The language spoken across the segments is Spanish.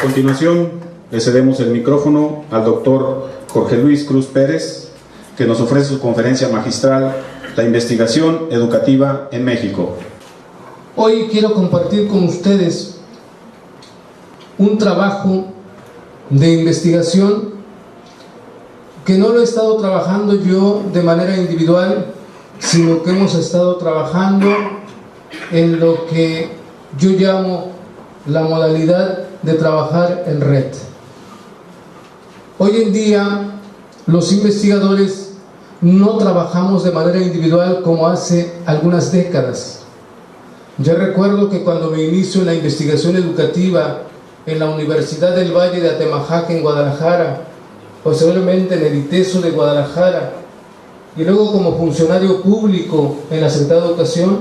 continuación, le cedemos el micrófono al doctor Jorge Luis Cruz Pérez, que nos ofrece su conferencia magistral, La investigación educativa en México. Hoy quiero compartir con ustedes un trabajo de investigación que no lo he estado trabajando yo de manera individual, sino que hemos estado trabajando en lo que yo llamo la modalidad de trabajar en red. Hoy en día los investigadores no trabajamos de manera individual como hace algunas décadas. Yo recuerdo que cuando me inicio en la investigación educativa en la Universidad del Valle de Atemajac en Guadalajara, posteriormente en el ITESO de Guadalajara, y luego como funcionario público en la Secretaría de Educación,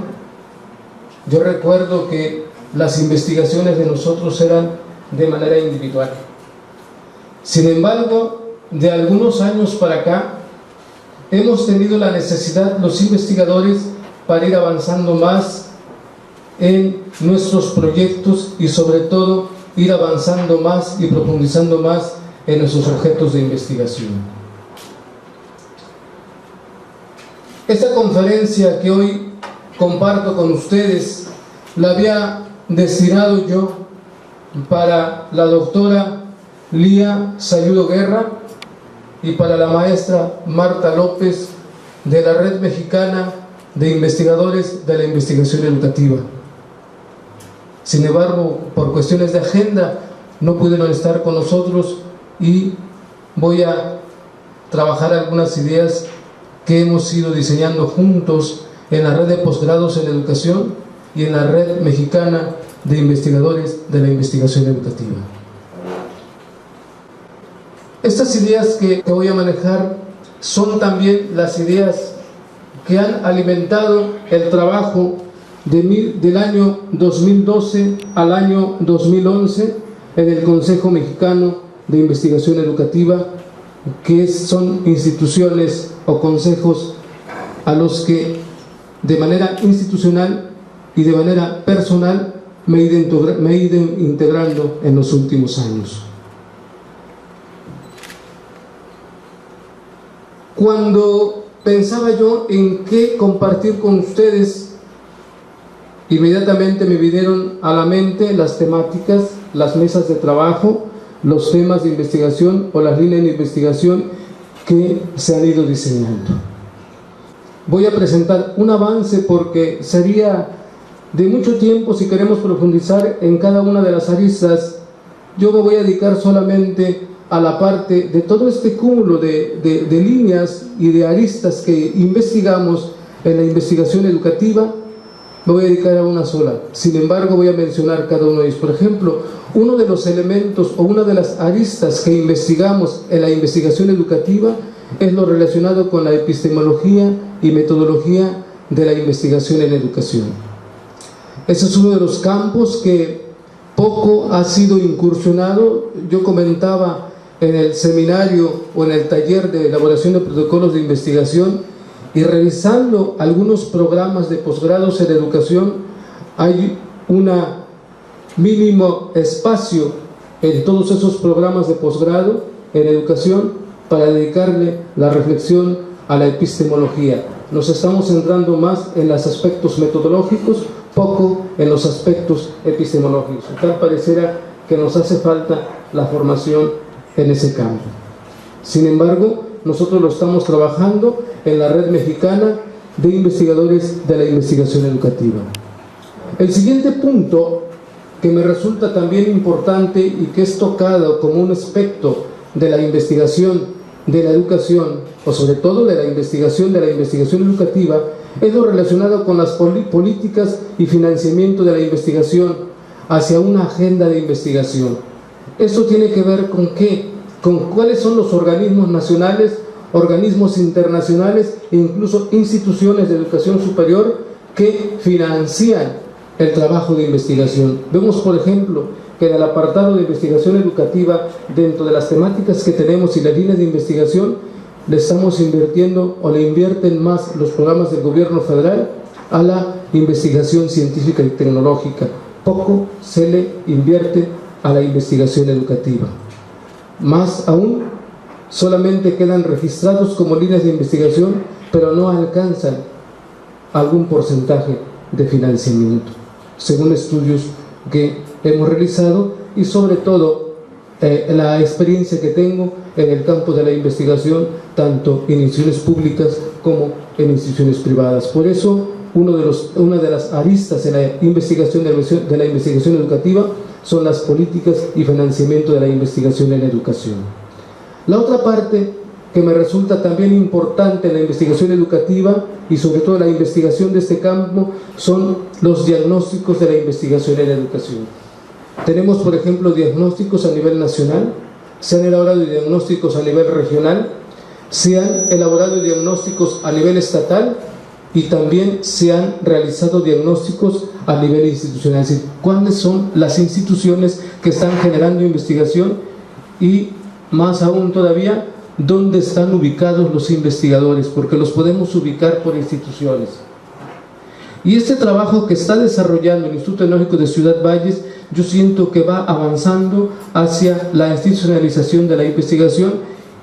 yo recuerdo que las investigaciones de nosotros eran de manera individual. Sin embargo, de algunos años para acá, hemos tenido la necesidad, los investigadores, para ir avanzando más en nuestros proyectos y sobre todo ir avanzando más y profundizando más en nuestros objetos de investigación. Esta conferencia que hoy comparto con ustedes la había destinado yo para la doctora Lía Sayudo Guerra y para la maestra Marta López de la Red Mexicana de Investigadores de la Investigación Educativa. Sin embargo, por cuestiones de agenda no pudieron estar con nosotros y voy a trabajar algunas ideas que hemos ido diseñando juntos en la red de posgrados en educación y en la Red Mexicana de Investigadores de la Investigación Educativa. Estas ideas que voy a manejar son también las ideas que han alimentado el trabajo del año 2012 al año 2011 en el Consejo Mexicano de Investigación Educativa, que son instituciones o consejos a los que de manera institucional y de manera personal me he ido integrando en los últimos años. Cuando pensaba yo en qué compartir con ustedes, inmediatamente me vinieron a la mente las temáticas, las mesas de trabajo, los temas de investigación o las líneas de investigación que se han ido diseñando. Voy a presentar un avance porque sería de mucho tiempo si queremos profundizar en cada una de las aristas. Yo me voy a dedicar solamente a la parte de todo este cúmulo de líneas y de aristas que investigamos en la investigación educativa. Me voy a dedicar a una sola. Sin embargo, voy a mencionar cada uno de ellos. Por ejemplo, uno de los elementos o una de las aristas que investigamos en la investigación educativa es lo relacionado con la epistemología y metodología de la investigación en educación. Ese es uno de los campos que poco ha sido incursionado. Yo comentaba en el seminario o en el taller de elaboración de protocolos de investigación, y revisando algunos programas de posgrados en educación, hay un mínimo espacio en todos esos programas de posgrado en educación para dedicarle la reflexión a la epistemología. Nos estamos centrando más en los aspectos metodológicos, poco en los aspectos epistemológicos. Tal pareciera que nos hace falta la formación en ese campo. Sin embargo, nosotros lo estamos trabajando en la Red Mexicana de Investigadores de la Investigación Educativa. El siguiente punto que me resulta también importante y que es tocado como un aspecto de la investigación de la educación, o sobre todo de la investigación educativa, es lo relacionado con las políticas y financiamiento de la investigación hacia una agenda de investigación. Esto tiene que ver con qué, con cuáles son los organismos nacionales, organismos internacionales e incluso instituciones de educación superior que financian el trabajo de investigación. Vemos, por ejemplo, que en el apartado de investigación educativa, dentro de las temáticas que tenemos y las líneas de investigación, le estamos invirtiendo o le invierten más los programas del gobierno federal a la investigación científica y tecnológica. Poco se le invierte a la investigación educativa. Más aún, solamente quedan registrados como líneas de investigación, pero no alcanzan algún porcentaje de financiamiento, según estudios que hemos realizado y sobre todo la experiencia que tengo en el campo de la investigación, tanto en instituciones públicas como en instituciones privadas. Por eso, una de las aristas en la investigación educativa son las políticas y financiamiento de la investigación en la educación. La otra parte que me resulta también importante en la investigación educativa y sobre todo la investigación de este campo son los diagnósticos de la investigación en la educación. Tenemos, por ejemplo, diagnósticos a nivel nacional, se han elaborado diagnósticos a nivel regional, se han elaborado diagnósticos a nivel estatal y también se han realizado diagnósticos a nivel institucional. Es decir, cuáles son las instituciones que están generando investigación y más aún todavía, dónde están ubicados los investigadores, porque los podemos ubicar por instituciones. Y este trabajo que está desarrollando el Instituto Tecnológico de Ciudad Valles, yo siento que va avanzando hacia la institucionalización de la investigación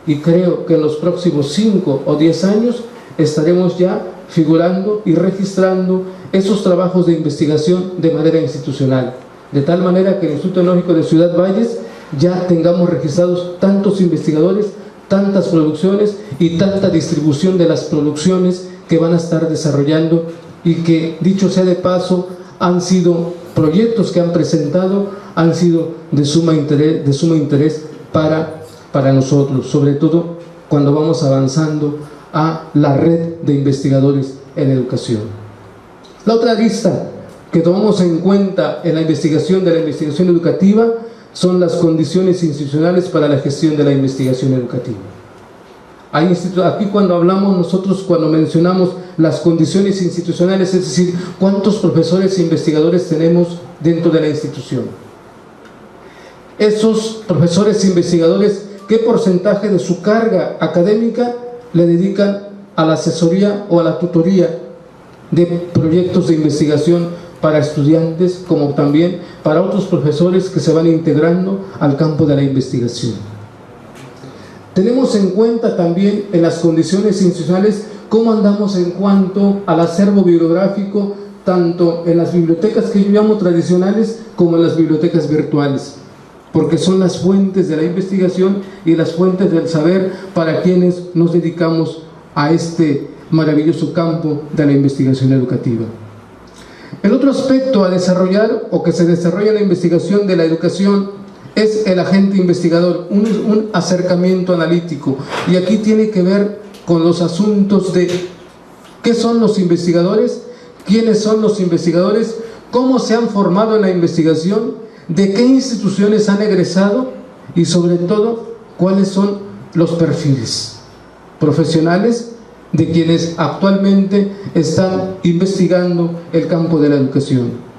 y creo que en los próximos 5 o 10 años estaremos ya figurando y registrando esos trabajos de investigación de manera institucional, de tal manera que el Instituto Tecnológico de Ciudad Valles ya tengamos registrados tantos investigadores, tantas producciones y tanta distribución de las producciones que van a estar desarrollando y que, dicho sea de paso, han sido proyectos que han presentado, han sido de suma interés para nosotros, sobre todo cuando vamos avanzando a la red de investigadores en educación. La otra arista que tomamos en cuenta en la investigación educativa son las condiciones institucionales para la gestión de la investigación educativa. Aquí cuando mencionamos las condiciones institucionales, es decir, cuántos profesores e investigadores tenemos dentro de la institución. Esos profesores e investigadores, ¿qué porcentaje de su carga académica le dedican a la asesoría o a la tutoría de proyectos de investigación para estudiantes, como también para otros profesores que se van integrando al campo de la investigación? Tenemos en cuenta también en las condiciones institucionales cómo andamos en cuanto al acervo bibliográfico, tanto en las bibliotecas que yo llamo tradicionales como en las bibliotecas virtuales, porque son las fuentes de la investigación y las fuentes del saber para quienes nos dedicamos a este maravilloso campo de la investigación educativa. El otro aspecto a desarrollar o que se desarrolla en la investigación de la educación es el agente investigador, un acercamiento analítico, y aquí tiene que ver con los asuntos de qué son los investigadores, quiénes son los investigadores, cómo se han formado en la investigación, de qué instituciones han egresado y sobre todo cuáles son los perfiles profesionales de quienes actualmente están investigando el campo de la educación.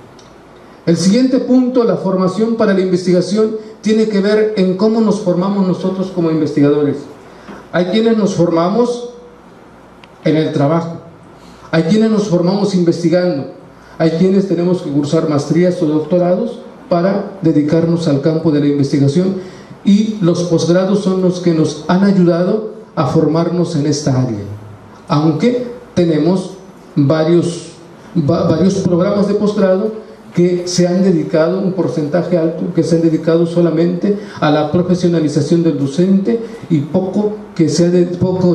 El siguiente punto, la formación para la investigación, tiene que ver en cómo nos formamos nosotros como investigadores. Hay quienes nos formamos en el trabajo, hay quienes nos formamos investigando, hay quienes tenemos que cursar maestrías o doctorados para dedicarnos al campo de la investigación, y los posgrados son los que nos han ayudado a formarnos en esta área, aunque tenemos varios programas de posgrado que se han dedicado, un porcentaje alto, que se han dedicado solamente a la profesionalización del docente y poco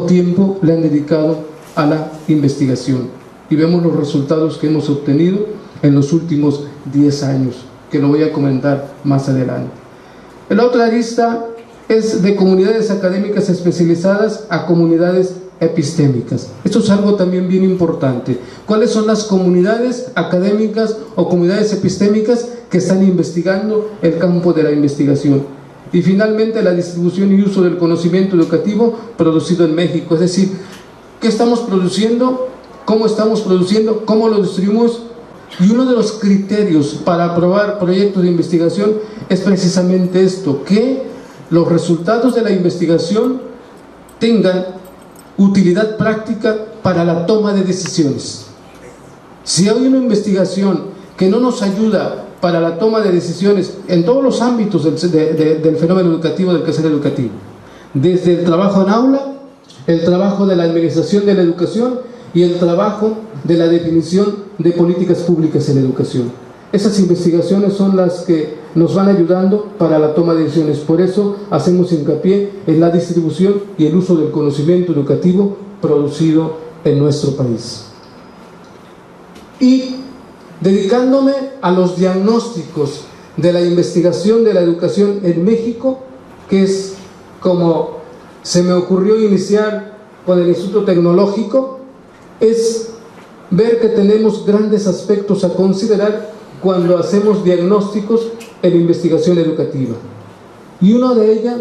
tiempo le han dedicado a la investigación. Y vemos los resultados que hemos obtenido en los últimos 10 años, que lo voy a comentar más adelante. La otra arista es de comunidades académicas especializadas a comunidades epistémicas. Esto es algo también bien importante. ¿Cuáles son las comunidades académicas o comunidades epistémicas que están investigando el campo de la investigación? Y finalmente, la distribución y uso del conocimiento educativo producido en México, es decir, ¿qué estamos produciendo? ¿Cómo estamos produciendo? ¿Cómo lo distribuimos? Y uno de los criterios para aprobar proyectos de investigación es precisamente esto, que los resultados de la investigación tengan utilidad práctica para la toma de decisiones. Si hay una investigación que no nos ayuda para la toma de decisiones en todos los ámbitos del fenómeno educativo, del quehacer educativo, desde el trabajo en aula, el trabajo de la administración de la educación y el trabajo de la definición de políticas públicas en educación. Esas investigaciones son las que nos van ayudando para la toma de decisiones. Por eso hacemos hincapié en la distribución y el uso del conocimiento educativo producido en nuestro país. Y dedicándome a los diagnósticos de la investigación de la educación en México, que es como se me ocurrió iniciar con el Instituto Tecnológico, es ver que tenemos grandes aspectos a considerar cuando hacemos diagnósticos en investigación educativa. Y una de ellas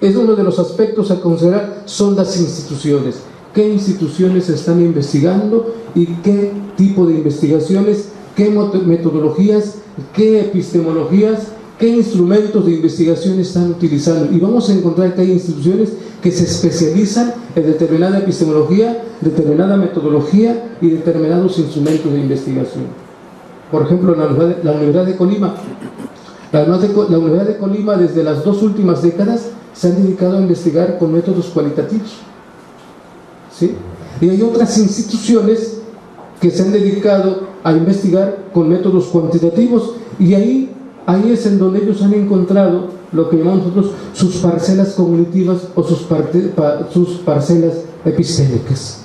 es uno de los aspectos a considerar, son las instituciones. ¿Qué instituciones están investigando y qué tipo de investigaciones, qué metodologías, qué epistemologías, qué instrumentos de investigación están utilizando? Y vamos a encontrar que hay instituciones que se especializan en determinada epistemología, determinada metodología y determinados instrumentos de investigación. Por ejemplo, la Universidad de Colima. La Universidad de Colima, desde las 2 últimas décadas, se han dedicado a investigar con métodos cualitativos, ¿sí? Y hay otras instituciones que se han dedicado a investigar con métodos cuantitativos, y ahí es en donde ellos han encontrado lo que llamamos nosotros sus parcelas cognitivas o sus parcelas epistémicas.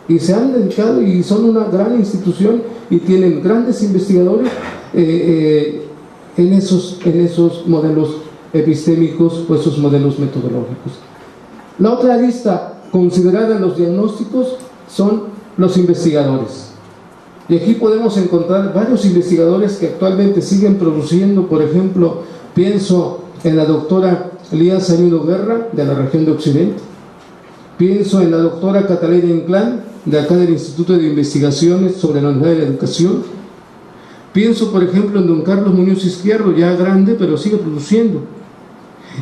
Y se han dedicado y son una gran institución y tienen grandes investigadores en esos modelos epistémicos o esos modelos metodológicos. La otra lista considerada en los diagnósticos son los investigadores. Y aquí podemos encontrar varios investigadores que actualmente siguen produciendo. Por ejemplo, pienso en la doctora Lía Sañudo Guerra, de la región de Occidente. Pienso en la doctora Catalina Inclán, de acá del Instituto de Investigaciones sobre la Unidad de la Educación. Pienso, por ejemplo, en don Carlos Muñoz Izquierdo, ya grande, pero sigue produciendo.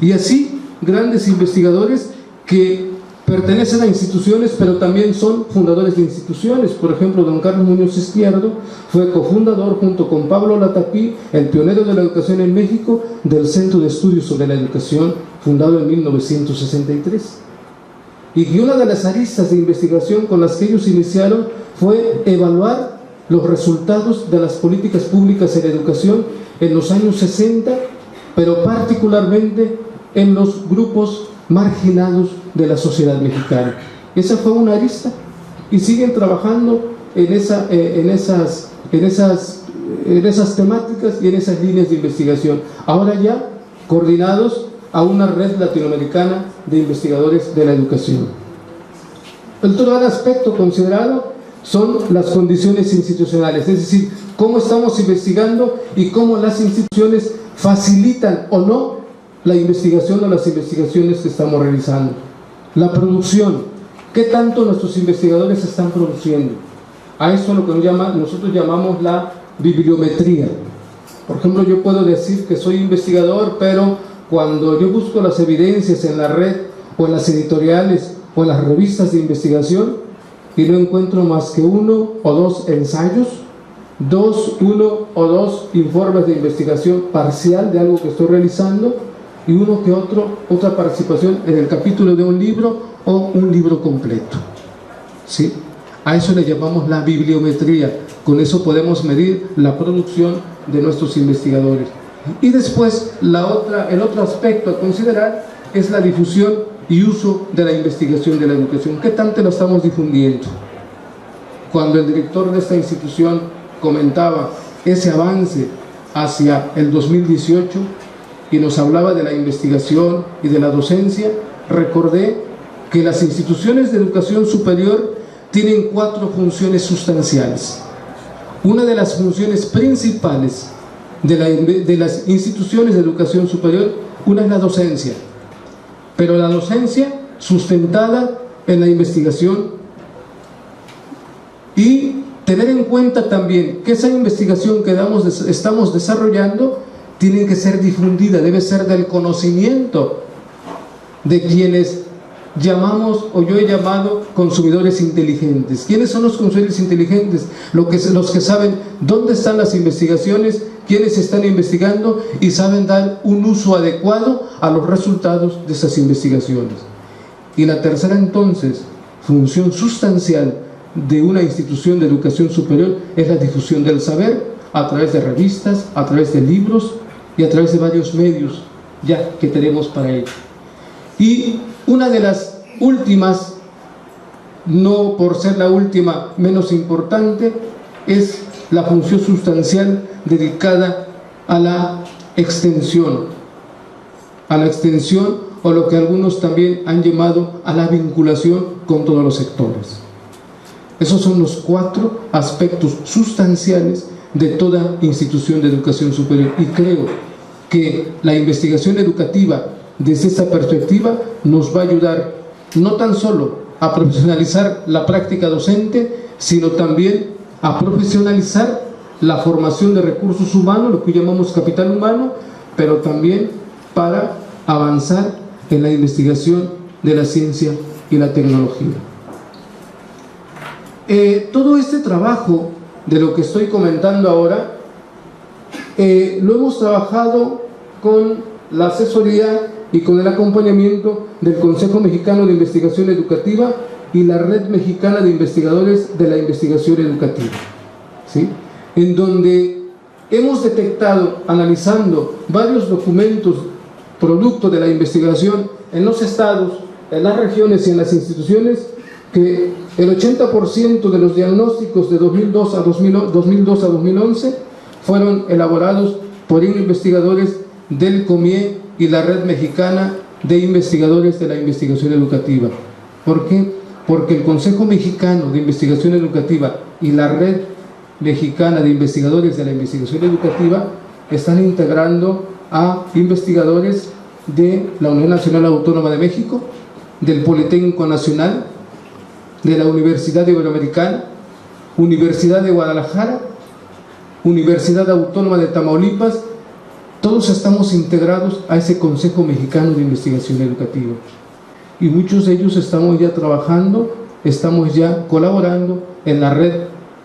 Y así, grandes investigadores que pertenecen a instituciones, pero también son fundadores de instituciones. Por ejemplo, don Carlos Muñoz Izquierdo fue cofundador, junto con Pablo Latapí, el pionero de la educación en México, del Centro de Estudios sobre la Educación, fundado en 1963. Y que una de las aristas de investigación con las que ellos iniciaron fue evaluar los resultados de las políticas públicas en educación en los años 60, pero particularmente en los grupos marginados de la sociedad mexicana. Esa fue una arista, y siguen trabajando en esas temáticas y en esas líneas de investigación, ahora ya coordinados a una red latinoamericana de investigadores de la educación. El otro gran aspecto considerado son las condiciones institucionales, es decir, cómo estamos investigando y cómo las instituciones facilitan o no la investigación o las investigaciones que estamos realizando. La producción, ¿qué tanto nuestros investigadores están produciendo? A eso lo que nosotros llamamos la bibliometría. Por ejemplo, yo puedo decir que soy investigador, pero cuando yo busco las evidencias en la red o en las editoriales o en las revistas de investigación y no encuentro más que 1 o 2 ensayos, 1 o 2 informes de investigación parcial de algo que estoy realizando y uno que otra participación en el capítulo de un libro o un libro completo, ¿sí? A eso le llamamos la bibliometría. Con eso podemos medir la producción de nuestros investigadores. Y después el otro aspecto a considerar es la difusión y uso de la investigación de la educación. ¿Qué tanto lo estamos difundiendo? Cuando el director de esta institución comentaba ese avance hacia el 2018 y nos hablaba de la investigación y de la docencia, recordé que las instituciones de educación superior tienen 4 funciones sustanciales. Una de las funciones principales de las instituciones de educación superior, una es la docencia, pero la docencia sustentada en la investigación, y tener en cuenta también que esa investigación que estamos desarrollando tiene que ser difundida, debe ser del conocimiento de quienes llamamos, o yo he llamado, consumidores inteligentes. ¿Quiénes son los consumidores inteligentes? Los que saben dónde están las investigaciones, quiénes están investigando y saben dar un uso adecuado a los resultados de esas investigaciones. Y la tercera, entonces, función sustancial de una institución de educación superior es la difusión del saber a través de revistas, a través de libros y a través de varios medios ya que tenemos para ello. Y una de las últimas, no por ser la última menos importante, es la función sustancial dedicada a la extensión o lo que algunos también han llamado a la vinculación con todos los sectores. Esos son los 4 aspectos sustanciales de toda institución de educación superior, y creo que la investigación educativa desde esta perspectiva nos va a ayudar no tan solo a profesionalizar la práctica docente, sino también a profesionalizar la formación de recursos humanos, lo que llamamos capital humano, pero también para avanzar en la investigación de la ciencia y la tecnología. Todo este trabajo de lo que estoy comentando ahora lo hemos trabajado con la asesoría y con el acompañamiento del Consejo Mexicano de Investigación Educativa y la Red Mexicana de Investigadores de la Investigación Educativa, ¿sí? En donde hemos detectado, analizando varios documentos producto de la investigación en los estados, en las regiones y en las instituciones, que el 80% de los diagnósticos de 2002 a 2011 fueron elaborados por investigadores del COMIE y la Red Mexicana de Investigadores de la Investigación Educativa. ¿Por qué? Porque el Consejo Mexicano de Investigación Educativa y la Red Mexicana de Investigadores de la Investigación Educativa están integrando a investigadores de la Unión Nacional Autónoma de México, del Politécnico Nacional, de la Universidad Iberoamericana, Universidad de Guadalajara, Universidad Autónoma de Tamaulipas. Todos estamos integrados a ese Consejo Mexicano de Investigación Educativa, y muchos de ellos estamos ya trabajando, estamos ya colaborando en la red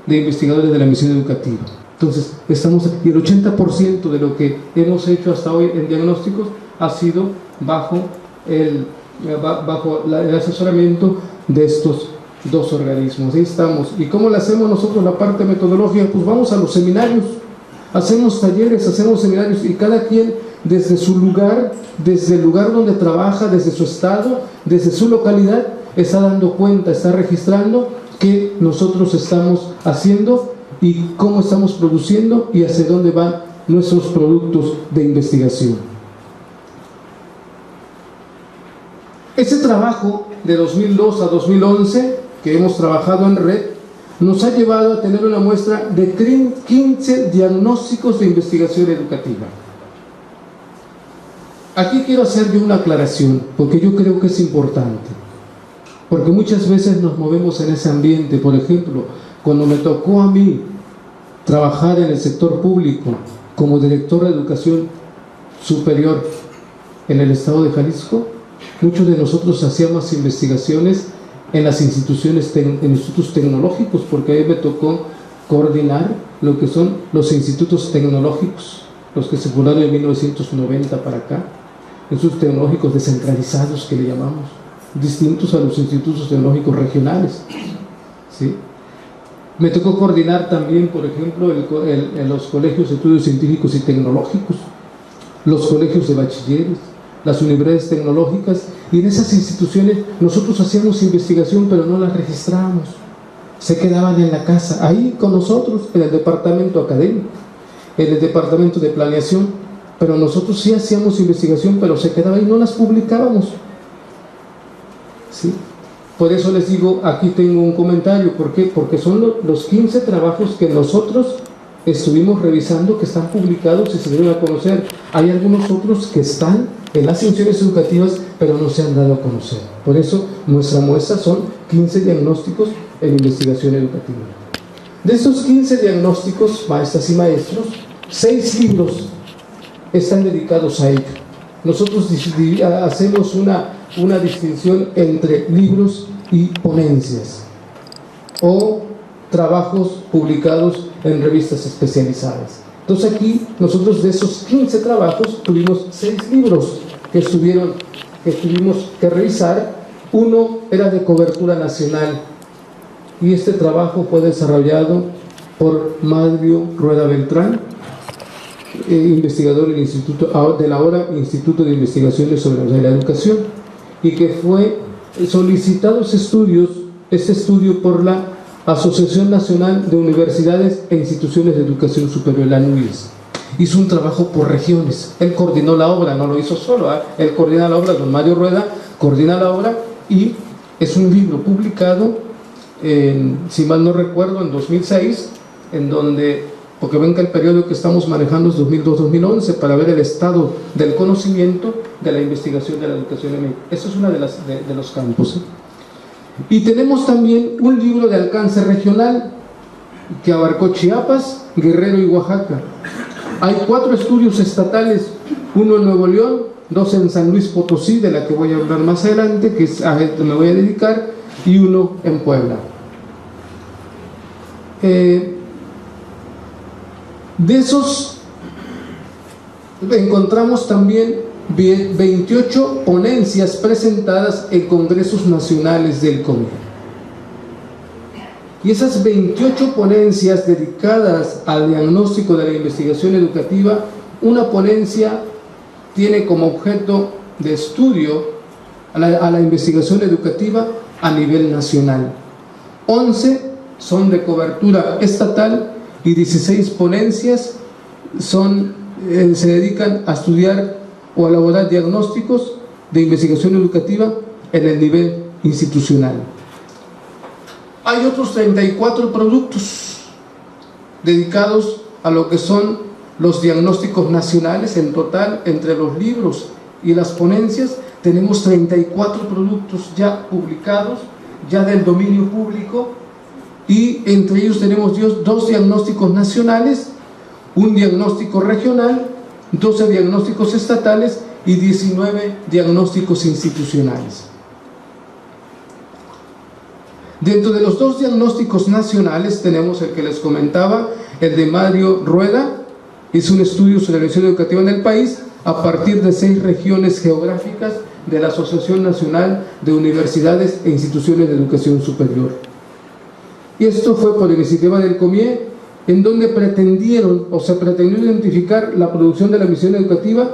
de investigadores de la misión educativa. Entonces, y el 80% de lo que hemos hecho hasta hoy en diagnósticos ha sido bajo el asesoramiento de estos 2 organismos. Ahí estamos. ¿Y cómo le hacemos nosotros la parte metodológica? Pues vamos a los seminarios, hacemos talleres, hacemos seminarios, y cada quien desde su lugar, desde el lugar donde trabaja, desde su estado, desde su localidad, está dando cuenta, está registrando qué nosotros estamos haciendo y cómo estamos produciendo y hacia dónde van nuestros productos de investigación. Ese trabajo de 2002 a 2011 que hemos trabajado en red nos ha llevado a tener una muestra de 15 diagnósticos de investigación educativa. Aquí quiero hacer yo una aclaración, porque yo creo que es importante, porque muchas veces nos movemos en ese ambiente. Por ejemplo, cuando me tocó a mí trabajar en el sector público como director de educación superior en el estado de Jalisco, muchos de nosotros hacíamos investigaciones en las instituciones, en institutos tecnológicos, porque a mí me tocó coordinar lo que son los institutos tecnológicos, los que se fundaron en 1990 para acá, institutos tecnológicos descentralizados que le llamamos, distintos a los institutos tecnológicos regionales, ¿sí? Me tocó coordinar también, por ejemplo, en los colegios de estudios científicos y tecnológicos, los colegios de bachilleres, las universidades tecnológicas, y en esas instituciones nosotros hacíamos investigación, pero no las registrábamos, se quedaban en la casa, ahí con nosotros, en el departamento académico, en el departamento de planeación, pero nosotros sí hacíamos investigación, pero se quedaba ahí, no las publicábamos, ¿sí? Por eso les digo, aquí tengo un comentario. ¿Por qué? Porque son los 15 trabajos que nosotros estuvimos revisando, que están publicados y se deben a conocer. Hay algunos otros que están en las instituciones educativas, pero no se han dado a conocer. Por eso nuestra muestra son 15 diagnósticos en investigación educativa. De estos 15 diagnósticos, maestras y maestros, 6 libros están dedicados a ello. Nosotros hacemos una una distinción entre libros y ponencias o trabajos publicados en revistas especializadas. Entonces aquí nosotros de esos 15 trabajos tuvimos 6 libros que tuvimos que revisar. Uno era de cobertura nacional y este trabajo fue desarrollado por Mario Rueda Beltrán, investigador del Instituto de Investigaciones sobre la Educación, y que fue solicitado este estudio por la Asociación Nacional de Universidades e Instituciones de Educación Superior, la ANUIES. Hizo un trabajo por regiones, él coordinó la obra, no lo hizo solo, él coordina la obra, don Mario Rueda coordina la obra, y es un libro publicado, si mal no recuerdo, en 2006, en donde, porque ven que el periodo que estamos manejando es 2002-2011, para ver el estado del conocimiento de la investigación de la educación en México. Eso es uno de los campos. Y tenemos también un libro de alcance regional que abarcó Chiapas, Guerrero y Oaxaca. Hay 4 estudios estatales, uno en Nuevo León, 2 en San Luis Potosí, de la que voy a hablar más adelante, que es a esto me voy a dedicar, y uno en Puebla. De esos encontramos también 28 ponencias presentadas en congresos nacionales del COMIE. Y esas 28 ponencias dedicadas al diagnóstico de la investigación educativa, una ponencia tiene como objeto de estudio a la investigación educativa a nivel nacional. 11 son de cobertura estatal y 16 ponencias se dedican a estudiar o a elaborar diagnósticos de investigación educativa en el nivel institucional. Hay otros 34 productos dedicados a lo que son los diagnósticos nacionales. En total, entre los libros y las ponencias, tenemos 34 productos ya publicados, ya del dominio público, y entre ellos tenemos 2 diagnósticos nacionales, un diagnóstico regional, 12 diagnósticos estatales y 19 diagnósticos institucionales. Dentro de los 2 diagnósticos nacionales tenemos el que les comentaba, el de Mario Rueda. Es un estudio sobre la educación educativa en el país a partir de 6 regiones geográficas de la Asociación Nacional de Universidades e Instituciones de Educación Superior. Y esto fue por iniciativa del COMIE, en donde se pretendió identificar la producción de la misión educativa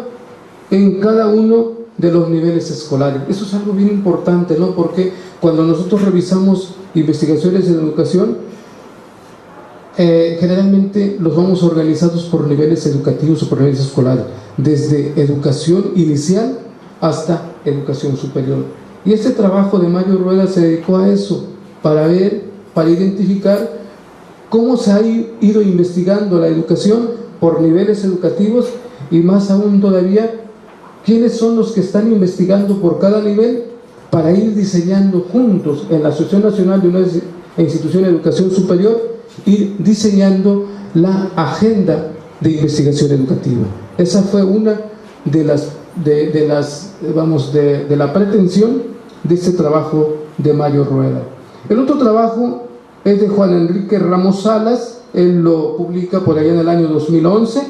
en cada uno de los niveles escolares. Eso es algo bien importante, ¿no? Porque cuando nosotros revisamos investigaciones en educación, generalmente los vamos organizados por niveles educativos o por niveles escolares, desde educación inicial hasta educación superior. Y este trabajo de Mario Rueda se dedicó a eso, para identificar cómo se ha ido investigando la educación por niveles educativos, y más aún todavía, quiénes son los que están investigando por cada nivel, para ir diseñando juntos en la Asociación Nacional de Universidades e Instituciones de Educación Superior, ir diseñando la agenda de investigación educativa. Esa fue una de la pretensión de este trabajo de Mario Rueda. El otro trabajo es de Juan Enrique Ramos Salas. Él lo publica por allá en el año 2011.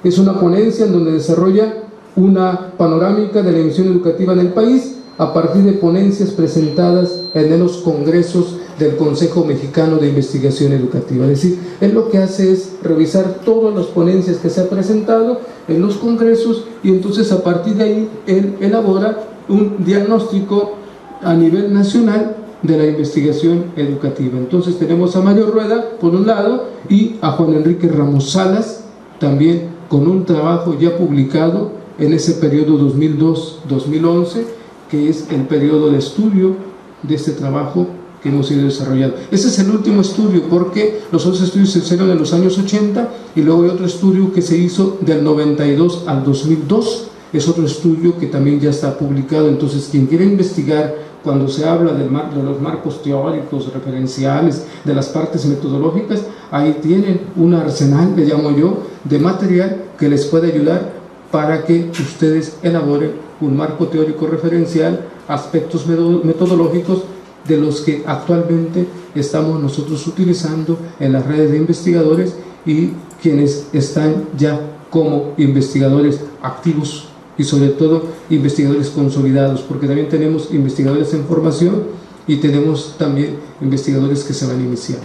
Es una ponencia en donde desarrolla una panorámica de la emisión educativa en el país a partir de ponencias presentadas en los congresos del Consejo Mexicano de Investigación Educativa. Es decir, él lo que hace es revisar todas las ponencias que se han presentado en los congresos, y entonces a partir de ahí él elabora un diagnóstico a nivel nacional de la investigación educativa. Entonces tenemos a Mario Rueda por un lado y a Juan Enrique Ramos Salas también con un trabajo ya publicado en ese periodo 2002-2011, que es el periodo de estudio de este trabajo que hemos ido desarrollando. Ese es el último estudio, porque los otros estudios se hicieron en los años 80 y luego hay otro estudio que se hizo del 92 al 2002, es otro estudio que también ya está publicado. Entonces quien quiera investigar, cuando se habla de los marcos teóricos, referenciales, de las partes metodológicas, ahí tienen un arsenal, le llamo yo, de material que les puede ayudar para que ustedes elaboren un marco teórico referencial, aspectos metodológicos de los que actualmente estamos nosotros utilizando en las redes de investigadores y quienes están ya como investigadores activos y sobre todo investigadores consolidados, porque también tenemos investigadores en formación y tenemos también investigadores que se van a iniciar.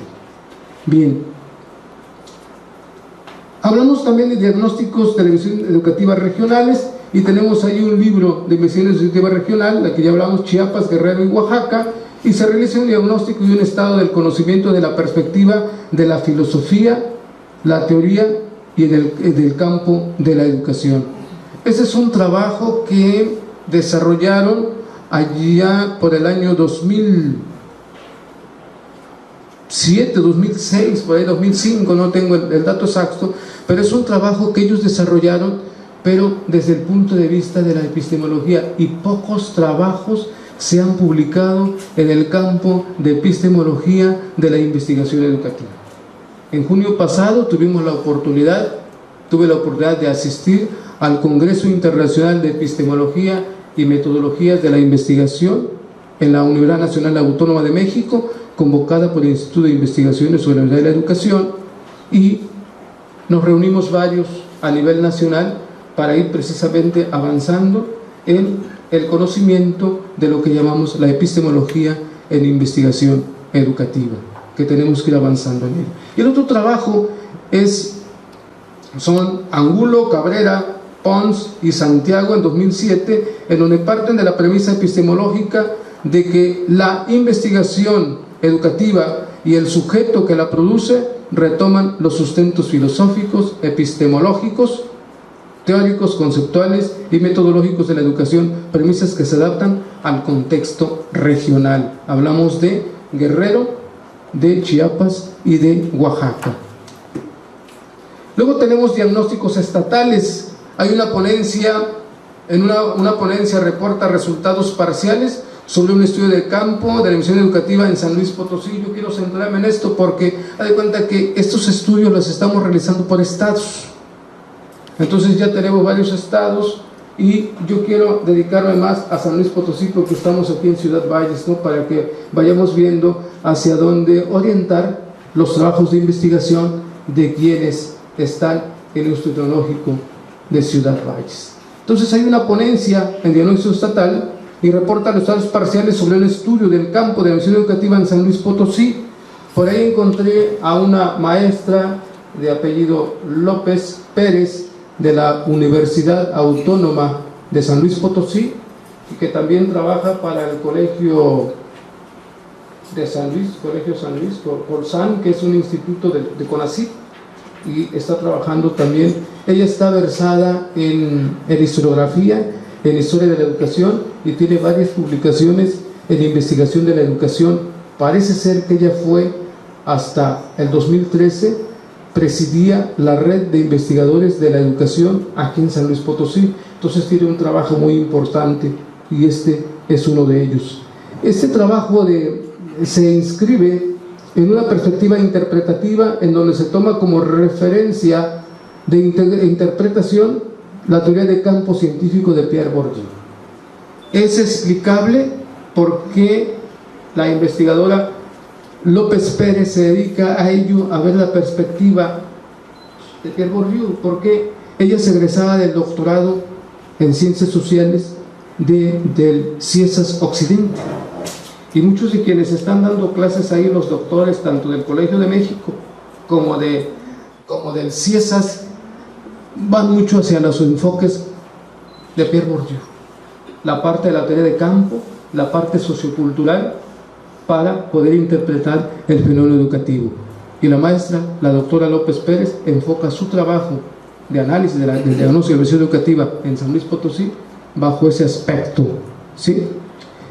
Bien, hablamos también de diagnósticos de la investigación educativa regionales y tenemos ahí un libro de investigación educativa regional, la que ya hablamos, Chiapas, Guerrero y Oaxaca, y se realiza un diagnóstico y un estado del conocimiento de la perspectiva de la filosofía, la teoría y del campo de la educación. Ese es un trabajo que desarrollaron allá por el año 2007, 2006, por ahí 2005, no tengo el dato exacto, pero es un trabajo que ellos desarrollaron, pero desde el punto de vista de la epistemología, y pocos trabajos se han publicado en el campo de epistemología de la investigación educativa. En junio pasado tuve la oportunidad de asistir al Congreso Internacional de Epistemología y Metodologías de la Investigación en la Universidad Nacional Autónoma de México, convocada por el Instituto de Investigaciones sobre la Universidad de la Educación, y nos reunimos varios a nivel nacional para ir precisamente avanzando en el conocimiento de lo que llamamos la epistemología en investigación educativa, que tenemos que ir avanzando en él. Y el otro trabajo son Angulo, Cabrera, Pons y Santiago en 2007, en donde parten de la premisa epistemológica de que la investigación educativa y el sujeto que la produce retoman los sustentos filosóficos, epistemológicos, teóricos, conceptuales y metodológicos de la educación, premisas que se adaptan al contexto regional. Hablamos de Guerrero, de Chiapas y de Oaxaca. Luego tenemos diagnósticos estatales. Hay una ponencia, una ponencia reporta resultados parciales sobre un estudio de campo de la investigación educativa en San Luis Potosí. Yo quiero centrarme en esto porque haz de cuenta que estos estudios los estamos realizando por estados. Entonces ya tenemos varios estados y yo quiero dedicarme más a San Luis Potosí porque estamos aquí en Ciudad Valles, ¿no? Para que vayamos viendo hacia dónde orientar los trabajos de investigación de quienes están en el Instituto Tecnológico de Ciudad Valles. Entonces hay una ponencia en diagnóstico estatal y reporta los estados parciales sobre el estudio del campo de la investigación educativa en San Luis Potosí. Por ahí encontré a una maestra de apellido López Pérez de la Universidad Autónoma de San Luis Potosí, y que también trabaja para el Colegio de San Luis, Colegio San Luis, Colsan, que es un instituto de CONACYT, y está trabajando también. Ella está versada en historiografía, en historia de la educación, y tiene varias publicaciones en investigación de la educación. Parece ser que ella fue hasta el 2013 presidía la red de investigadores de la educación aquí en San Luis Potosí. Entonces tiene un trabajo muy importante y este es uno de ellos. Este trabajo se inscribe en una perspectiva interpretativa en donde se toma como referencia de interpretación la teoría de campo científico de Pierre Bourdieu. Es explicable por qué la investigadora López Pérez se dedica a ello, a ver la perspectiva de Pierre Bourdieu, porque ella es egresada del doctorado en Ciencias Sociales del CIESAS Occidente, y muchos de quienes están dando clases ahí, los doctores tanto del Colegio de México como del CIESAS, van mucho hacia los enfoques de Pierre Bourdieu, la parte de la teoría de campo, la parte sociocultural, para poder interpretar el fenómeno educativo. Y la maestra, la doctora López Pérez, enfoca su trabajo de análisis del diagnóstico de la investigación educativa en San Luis Potosí bajo ese aspecto, ¿sí?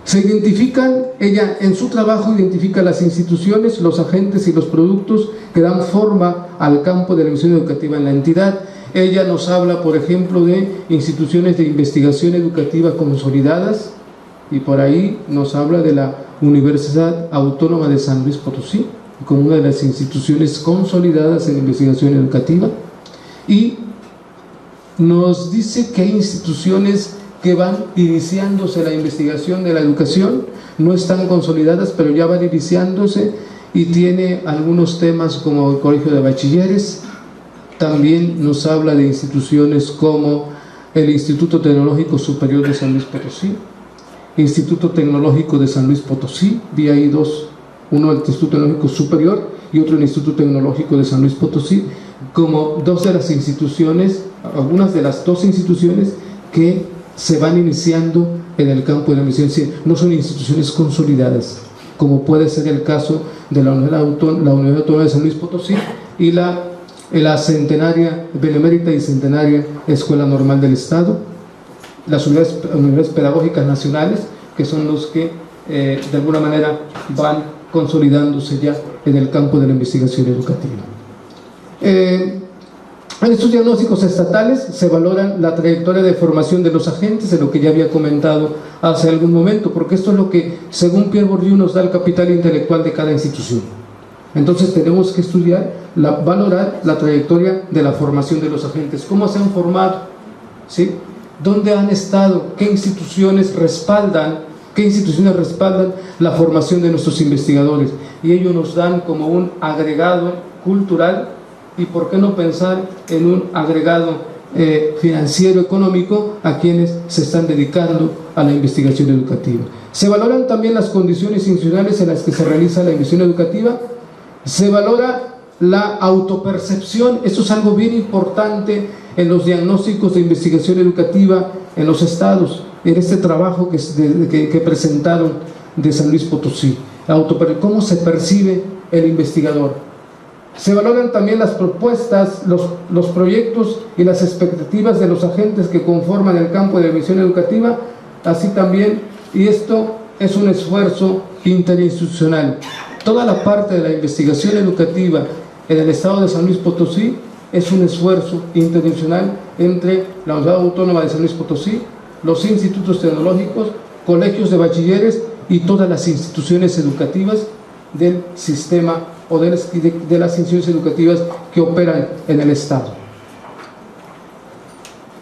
Se identifican, ella en su trabajo identifica las instituciones, los agentes y los productos que dan forma al campo de la investigación educativa en la entidad. Ella nos habla, por ejemplo, de instituciones de investigación educativa consolidadas, y por ahí nos habla de la Universidad Autónoma de San Luis Potosí como una de las instituciones consolidadas en investigación educativa, y nos dice que hay instituciones que van iniciándose la investigación de la educación, no están consolidadas, pero ya van iniciándose, y tiene algunos temas como el Colegio de Bachilleres. También nos habla de instituciones como el Instituto Tecnológico Superior de San Luis Potosí, Instituto Tecnológico de San Luis Potosí, vi ahí dos, uno el Instituto Tecnológico Superior y otro el Instituto Tecnológico de San Luis Potosí, como dos de las instituciones, algunas de las dos instituciones que se van iniciando en el campo de la investigación. No son instituciones consolidadas, como puede ser el caso de la Universidad Autónoma de San Luis Potosí y la centenaria, benemérita y centenaria Escuela Normal del Estado, las universidades pedagógicas nacionales, que son los que de alguna manera van consolidándose ya en el campo de la investigación educativa. En estos diagnósticos estatales se valoran la trayectoria de formación de los agentes, de lo que ya había comentado hace algún momento, porque esto es lo que, según Pierre Bourdieu, nos da el capital intelectual de cada institución. Entonces tenemos que estudiar, valorar la trayectoria de la formación de los agentes, cómo se han formado, ¿sí? ¿Dónde han estado? ¿Qué instituciones respaldan la formación de nuestros investigadores? Y ellos nos dan como un agregado cultural, y por qué no pensar en un agregado financiero, económico, a quienes se están dedicando a la investigación educativa. Se valoran también las condiciones institucionales en las que se realiza la investigación educativa. Se valora la autopercepción. Esto es algo bien importante en los diagnósticos de investigación educativa en los estados, en este trabajo que presentaron de San Luis Potosí. ¿Cómo se percibe el investigador? Se valoran también las propuestas, los proyectos y las expectativas de los agentes que conforman el campo de la investigación educativa, así también, y esto es un esfuerzo interinstitucional. Toda la parte de la investigación educativa en el estado de San Luis Potosí es un esfuerzo interinstitucional entre la Universidad Autónoma de San Luis Potosí, los institutos tecnológicos, colegios de bachilleres y todas las instituciones educativas del sistema o de las instituciones educativas que operan en el estado.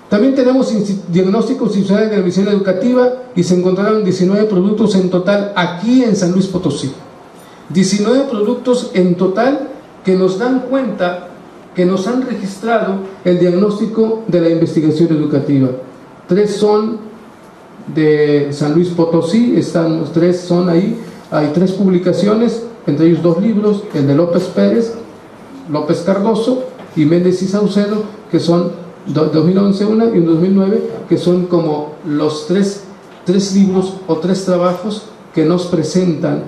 También tenemos diagnósticos institucionales de la investigación educativa, y se encontraron 19 productos en total aquí en San Luis Potosí. 19 productos en total que nos dan cuenta que nos han registrado el diagnóstico de la investigación educativa. 3 son de San Luis Potosí, los 3 son ahí. Hay 3 publicaciones, entre ellos 2 libros, el de López Pérez, López Cardoso y Méndez y Saucedo, que son 2011 una y un 2009, que son como los 3 libros o 3 trabajos que nos presentan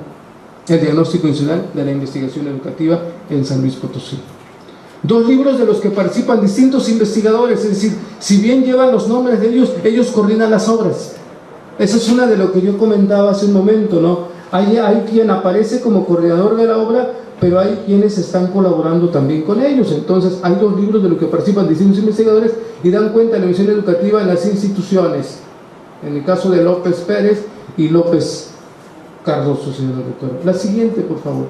el diagnóstico institucional de la investigación educativa en San Luis Potosí. 2 libros de los que participan distintos investigadores, es decir, si bien llevan los nombres de ellos coordinan las obras. Esa es una de lo que yo comentaba hace un momento, ¿no? Hay quien aparece como coordinador de la obra, pero hay quienes están colaborando también con ellos. Entonces hay 2 libros de los que participan distintos investigadores y dan cuenta de la investigación educativa en las instituciones, en el caso de López Pérez y López Cardoso, señor doctor. La siguiente, por favor.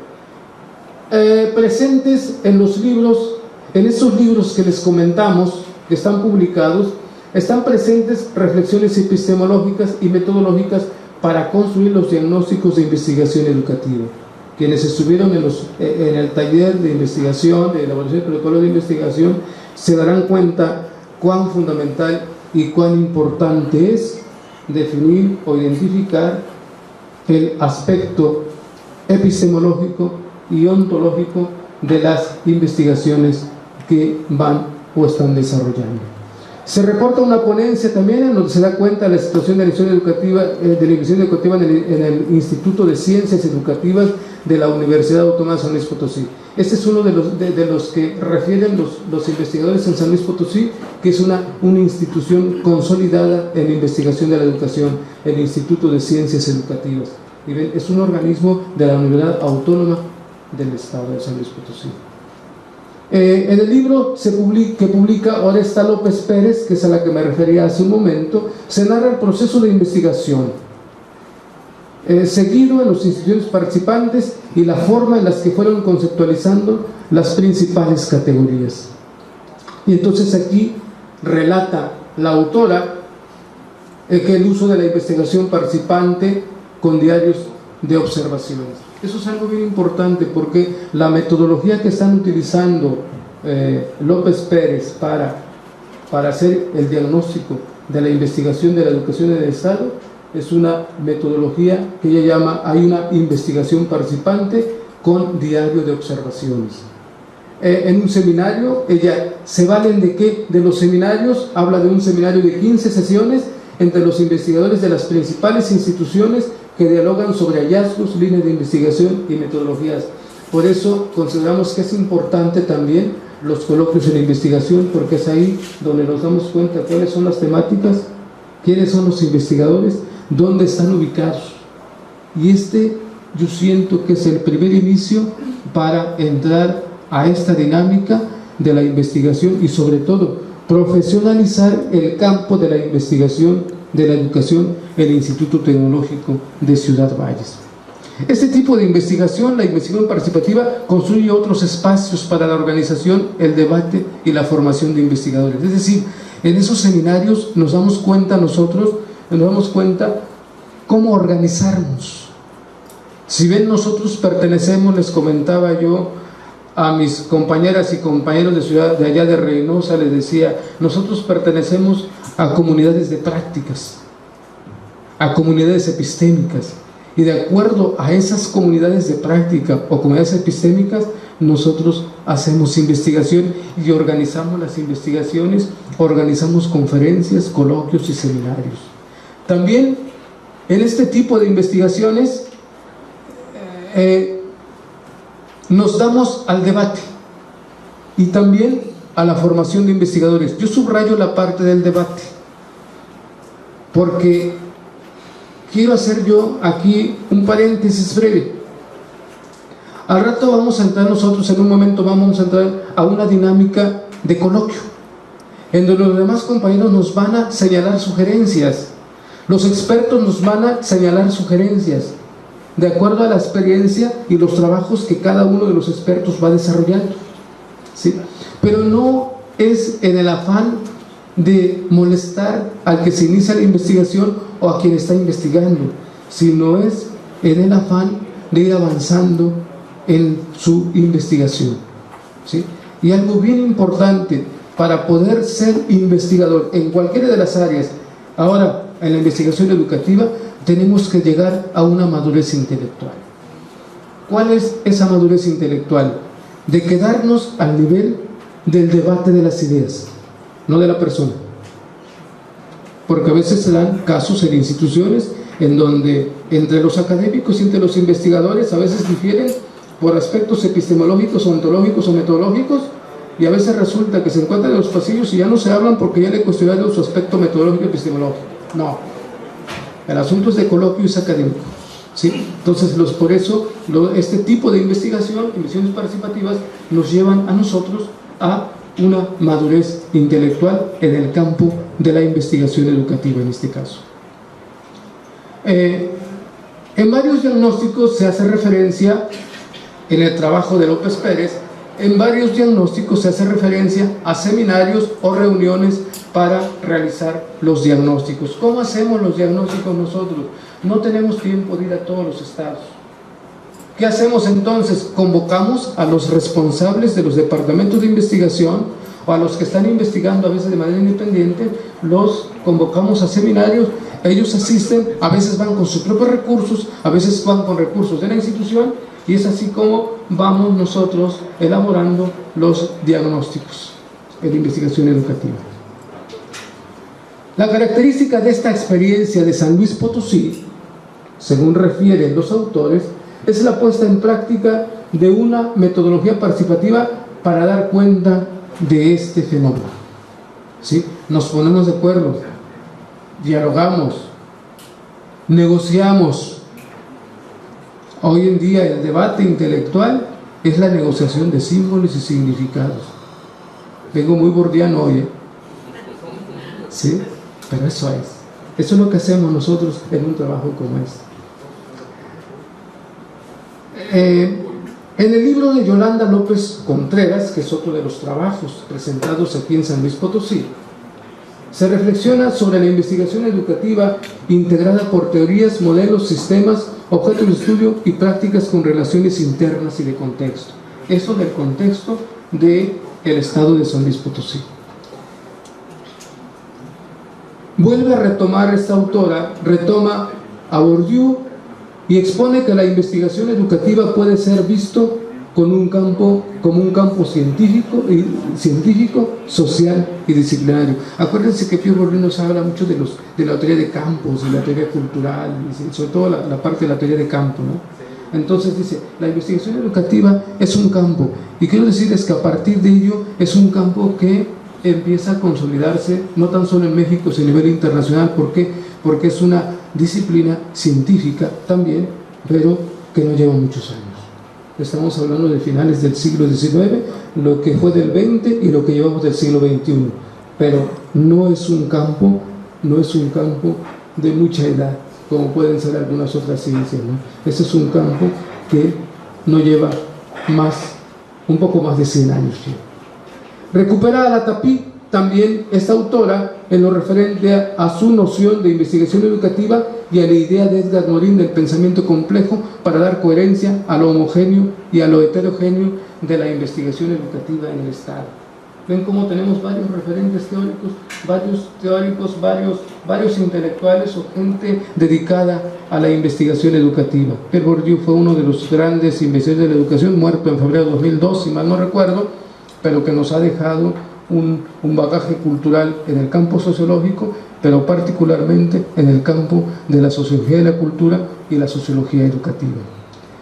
Presentes en los libros, en estos libros que les comentamos, que están publicados, están presentes reflexiones epistemológicas y metodológicas para construir los diagnósticos de investigación educativa. Quienes estuvieron en el taller de investigación, de elaboración de protocolos de investigación, se darán cuenta cuán fundamental y cuán importante es definir o identificar el aspecto epistemológico y ontológico de las investigaciones que van o están desarrollando. Se reporta una ponencia también en donde se da cuenta de la situación de la investigación educativa en el Instituto de Ciencias Educativas de la Universidad Autónoma de San Luis Potosí. Este es uno de los que refieren los investigadores en San Luis Potosí, que es una institución consolidada en la investigación de la educación, el Instituto de Ciencias Educativas. Y ven, es un organismo de la Universidad Autónoma del Estado de San Luis Potosí. En el libro que publica Oresta López Pérez, que es a la que me refería hace un momento, se narra el proceso de investigación seguido en las instituciones participantes y la forma en las que fueron conceptualizando las principales categorías. Y entonces aquí relata la autora que el uso de la investigación participante con diarios de observaciones. Eso es algo bien importante, porque la metodología que están utilizando López Pérez para hacer el diagnóstico de la investigación de la educación en el Estado es una metodología que ella llama, hay una investigación participante con diario de observaciones. En un seminario, ella se valen de qué, de los seminarios, habla de un seminario de 15 sesiones entre los investigadores de las principales instituciones que dialogan sobre hallazgos, líneas de investigación y metodologías. Por eso consideramos que es importante también los coloquios en investigación, porque es ahí donde nos damos cuenta cuáles son las temáticas, quiénes son los investigadores, dónde están ubicados. Y yo siento que es el primer inicio para entrar a esta dinámica de la investigación y sobre todo profesionalizar el campo de la investigación de la educación en el Instituto Tecnológico de Ciudad Valles. Este tipo de investigación, la investigación participativa, construye otros espacios para la organización, el debate y la formación de investigadores. Es decir, en esos seminarios nos damos cuenta cómo organizarnos. Si bien nosotros pertenecemos, les comentaba yo a mis compañeras y compañeros de allá de Reynosa, les decía, nosotros pertenecemos a comunidades de prácticas, a comunidades epistémicas, y de acuerdo a esas comunidades de práctica o comunidades epistémicas, nosotros hacemos investigación y organizamos las investigaciones, organizamos conferencias, coloquios y seminarios. También en este tipo de investigaciones nos damos al debate y también a la formación de investigadores. Yo subrayo la parte del debate porque quiero hacer yo aquí un paréntesis breve. Al rato vamos a entrar nosotros, en un momento vamos a entrar a una dinámica de coloquio, en donde los demás compañeros nos van a señalar sugerencias, los expertos nos van a señalar sugerencias, de acuerdo a la experiencia y los trabajos que cada uno de los expertos va desarrollando, ¿sí? Pero no es en el afán de molestar al que se inicia la investigación o a quien está investigando, sino es en el afán de ir avanzando en su investigación, ¿sí? Y algo bien importante para poder ser investigador en cualquiera de las áreas, ahora en la investigación educativa, tenemos que llegar a una madurez intelectual. ¿Cuál es esa madurez intelectual? De quedarnos al nivel del debate de las ideas, no de la persona. Porque a veces se dan casos en instituciones en donde entre los académicos y entre los investigadores a veces difieren por aspectos epistemológicos, ontológicos o metodológicos, y a veces resulta que se encuentran en los pasillos y ya no se hablan porque ya le cuestionaron su aspecto metodológico y epistemológico. No, el asunto es de coloquio y es académico, ¿sí? Entonces por eso este tipo de investigaciones participativas nos llevan a nosotros a una madurez intelectual en el campo de la investigación educativa en este caso. En varios diagnósticos se hace referencia, en el trabajo de López Pérez, en varios diagnósticos se hace referencia a seminarios o reuniones para realizar los diagnósticos. ¿Cómo hacemos los diagnósticos nosotros? No tenemos tiempo de ir a todos los estados. ¿Qué hacemos entonces? Convocamos a los responsables de los departamentos de investigación o a los que están investigando a veces de manera independiente, los convocamos a seminarios, ellos asisten, a veces van con sus propios recursos, a veces van con recursos de la institución, y es así como vamos nosotros elaborando los diagnósticos en investigación educativa. La característica de esta experiencia de San Luis Potosí, según refieren los autores, es la puesta en práctica de una metodología participativa para dar cuenta de este fenómeno, ¿sí? Nos ponemos de acuerdo, dialogamos, negociamos. Hoy en día el debate intelectual es la negociación de símbolos y significados. Vengo muy bordiano hoy, ¿sí? Pero eso es lo que hacemos nosotros en un trabajo como este. En el libro de Yolanda López Contreras, que es otro de los trabajos presentados aquí en San Luis Potosí, Se reflexiona sobre la investigación educativa integrada por teorías, modelos, sistemas, objetos de estudio y prácticas con relaciones internas y de contexto. Eso del contexto del estado de San Luis Potosí. Vuelve a retomar esta autora, retoma a Bourdieu y expone que la investigación educativa puede ser visto como un campo científico, social y disciplinario. Acuérdense que Pierre Bourdieu nos habla mucho de la teoría de campos, de la teoría cultural, y sobre todo la parte de la teoría de campo, ¿no? Entonces dice, la investigación educativa es un campo, y quiero decirles que a partir de ello es un campo que empieza a consolidarse, no tan solo en México, sino a nivel internacional. ¿Por qué? Porque es una disciplina científica también, pero que no lleva muchos años. Estamos hablando de finales del siglo XIX, lo que fue del XX y lo que llevamos del siglo XXI, pero no es un campo de mucha edad, como pueden ser algunas otras ciencias, ¿no? Ese es un campo que no lleva un poco más de 100 años. ¿Sí? Recupera a la Tapí también esta autora en lo referente a su noción de investigación educativa y a la idea de Edgar Morin del pensamiento complejo para dar coherencia a lo homogéneo y a lo heterogéneo de la investigación educativa en el Estado. Ven cómo tenemos varios referentes teóricos, varios intelectuales o gente dedicada a la investigación educativa. Pierre Bourdieu fue uno de los grandes investigadores de la educación, muerto en febrero de 2002, si mal no recuerdo, pero que nos ha dejado un bagaje cultural en el campo sociológico, pero particularmente en el campo de la sociología de la cultura y la sociología educativa.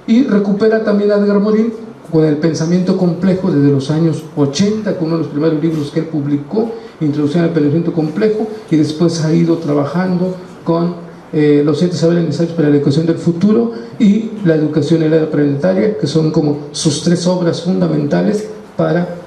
Y recupera también a Edgar Morin con el pensamiento complejo desde los años 80, con uno de los primeros libros que él publicó, Introducción al Pensamiento Complejo, y después ha ido trabajando con los 7 saberes necesarios para la educación del futuro y la educación en la edad planetaria, que son como sus 3 obras fundamentales para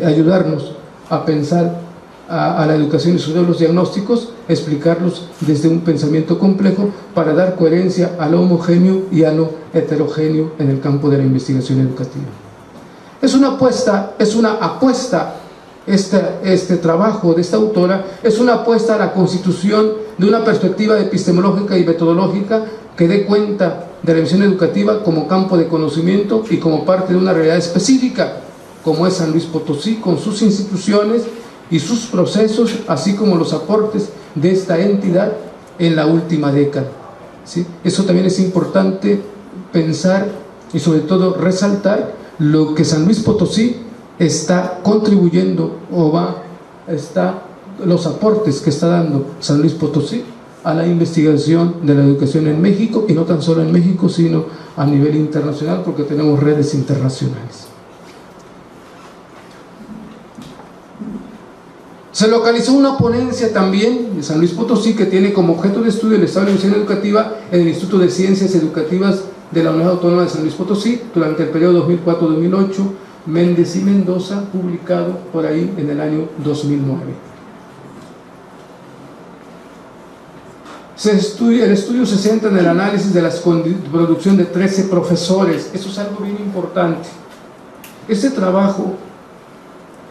ayudarnos a pensar a la educación y sobre los diagnósticos, explicarlos desde un pensamiento complejo para dar coherencia a lo homogéneo y a lo heterogéneo en el campo de la investigación educativa. Es una apuesta, este trabajo de esta autora es una apuesta a la constitución de una perspectiva epistemológica y metodológica que dé cuenta de la visión educativa como campo de conocimiento y como parte de una realidad específica, como es San Luis Potosí, con sus instituciones y sus procesos, así como los aportes de esta entidad en la última década. ¿Sí? Eso también es importante pensar y sobre todo resaltar lo que San Luis Potosí está contribuyendo los aportes que está dando San Luis Potosí a la investigación de la educación en México, y no tan solo en México, sino a nivel internacional, porque tenemos redes internacionales. Se localizó una ponencia también de San Luis Potosí que tiene como objeto de estudio el estado de la investigación educativa en el Instituto de Ciencias Educativas de la Universidad Autónoma de San Luis Potosí durante el periodo 2004-2008, Méndez y Mendoza, publicado por ahí en el año 2009. El estudio se centra en el análisis de la producción de 13 profesores. Eso es algo bien importante. Este trabajo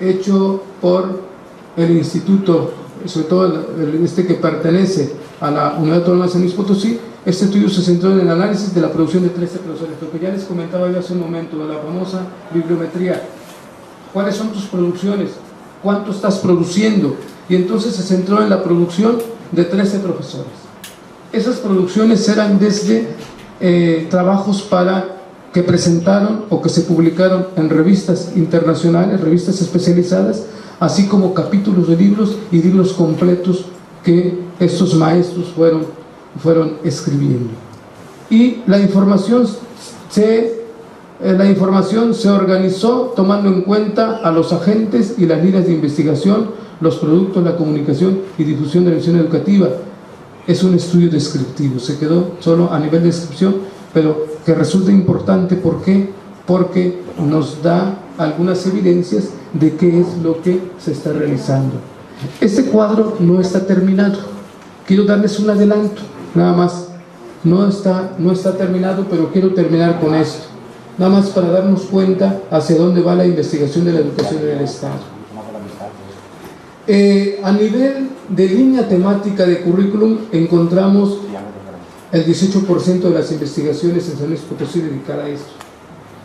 hecho por el instituto, sobre todo que pertenece a la Universidad Autónoma de San Luis Potosí, este estudio se centró en el análisis de la producción de 13 profesores, lo que ya les comentaba yo hace un momento, de la famosa bibliometría. ¿Cuáles son tus producciones? ¿Cuánto estás produciendo? Y entonces se centró en la producción de 13 profesores. Esas producciones eran desde trabajos que presentaron o que se publicaron en revistas internacionales, revistas especializadas, así como capítulos de libros y libros completos que estos maestros fueron escribiendo. Y la información se organizó tomando en cuenta a los agentes y las líneas de investigación, los productos, la comunicación y difusión de la visión educativa. Es un estudio descriptivo, se quedó solo a nivel de descripción, pero que resulta importante. ¿Por qué? Porque nos da algunas evidencias de qué es lo que se está realizando. Este cuadro no está terminado. Quiero darles un adelanto, nada más. No está terminado, pero quiero terminar con esto. Nada más para darnos cuenta hacia dónde va la investigación de la educación en el Estado. A nivel de línea temática de currículum, encontramos el 18% de las investigaciones en San Luis Potosí dedicadas a esto.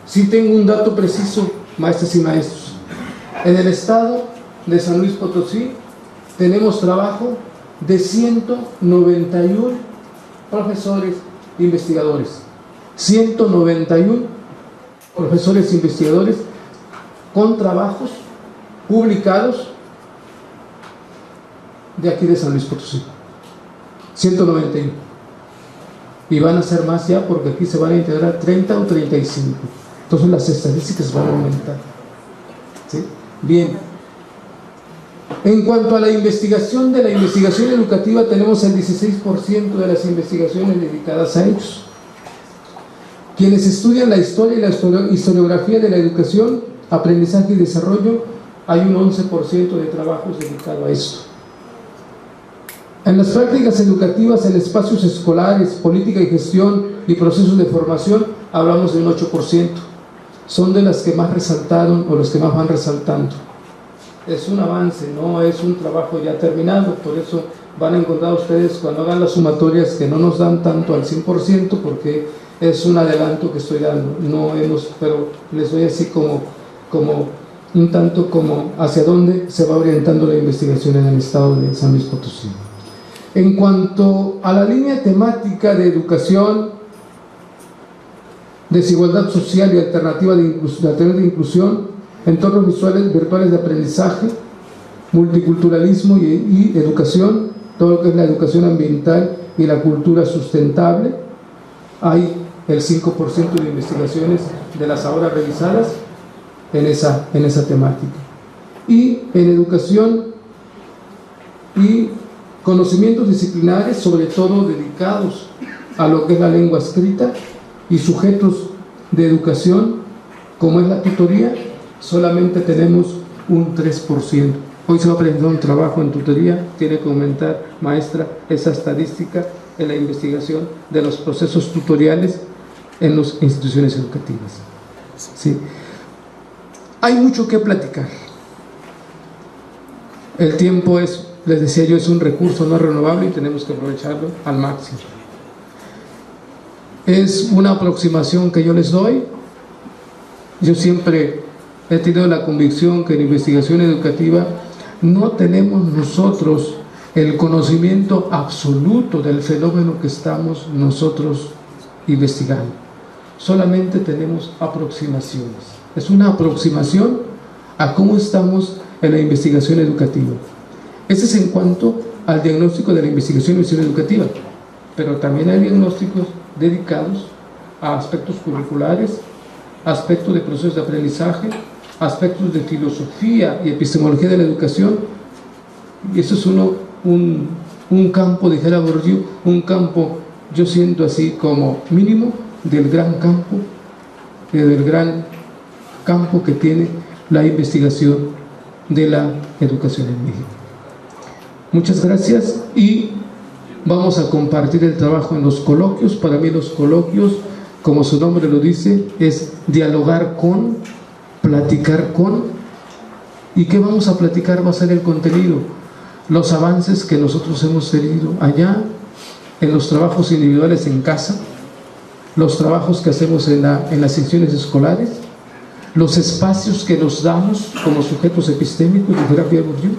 Sí tengo un dato preciso, maestras y maestros. En el estado de San Luis Potosí tenemos trabajo de 191 profesores investigadores. 191 profesores investigadores con trabajos publicados de aquí de San Luis Potosí. 191. Y van a ser más ya, porque aquí se van a integrar 30 o 35. Entonces las estadísticas van a aumentar. ¿Sí? Bien. En cuanto a la investigación educativa, tenemos el 16% de las investigaciones dedicadas a ellos. Quienes estudian la historia y la historiografía de la educación, aprendizaje y desarrollo, hay un 11% de trabajos dedicados a esto. En las prácticas educativas en espacios escolares, política y gestión y procesos de formación, hablamos de un 8%. Son de las que más resaltaron o los que más van resaltando. Es un avance, no es un trabajo ya terminado, por eso van a encontrar ustedes cuando hagan las sumatorias que no nos dan tanto al 100%, porque es un adelanto que estoy dando, pero les doy así como un tanto como hacia dónde se va orientando la investigación en el estado de San Luis Potosí. En cuanto a la línea temática de educación, desigualdad social y alternativa de inclusión, entornos visuales, virtuales de aprendizaje, multiculturalismo y educación, todo lo que es la educación ambiental y la cultura sustentable, hay el 5% de investigaciones de las ahora revisadas en esa temática. Y en educación y conocimientos disciplinares, sobre todo dedicados a lo que es la lengua escrita y sujetos de educación, como es la tutoría, solamente tenemos un 3%. Hoy se va a presentar un trabajo en tutoría, tiene que aumentar, maestra, esa estadística en la investigación de los procesos tutoriales en las instituciones educativas. ¿Sí? Hay mucho que platicar. El tiempo es, les decía yo, es un recurso no renovable y tenemos que aprovecharlo al máximo. Es una aproximación que yo les doy. Yo siempre he tenido la convicción que en investigación educativa no tenemos nosotros el conocimiento absoluto del fenómeno que estamos nosotros investigando. Solamente tenemos aproximaciones. Es una aproximación a cómo estamos en la investigación educativa. Ese es en cuanto al diagnóstico de la investigación educativa, pero también hay diagnósticos dedicados a aspectos curriculares, aspectos de procesos de aprendizaje, aspectos de filosofía y epistemología de la educación. Y eso es un campo, dijera Bourdieu, un campo, yo siento así como mínimo, del gran campo que tiene la investigación de la educación en México. Muchas gracias y vamos a compartir el trabajo en los coloquios. Para mí los coloquios, como su nombre lo dice, es dialogar con, platicar con. ¿Y qué vamos a platicar? Va a ser el contenido, los avances que nosotros hemos tenido allá, en los trabajos individuales en casa, los trabajos que hacemos en las sesiones escolares, los espacios que nos damos como sujetos epistémicos, dijera Pierre Bourdieu,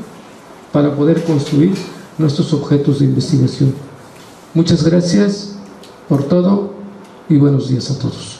para poder construir nuestros objetos de investigación. Muchas gracias por todo y buenos días a todos.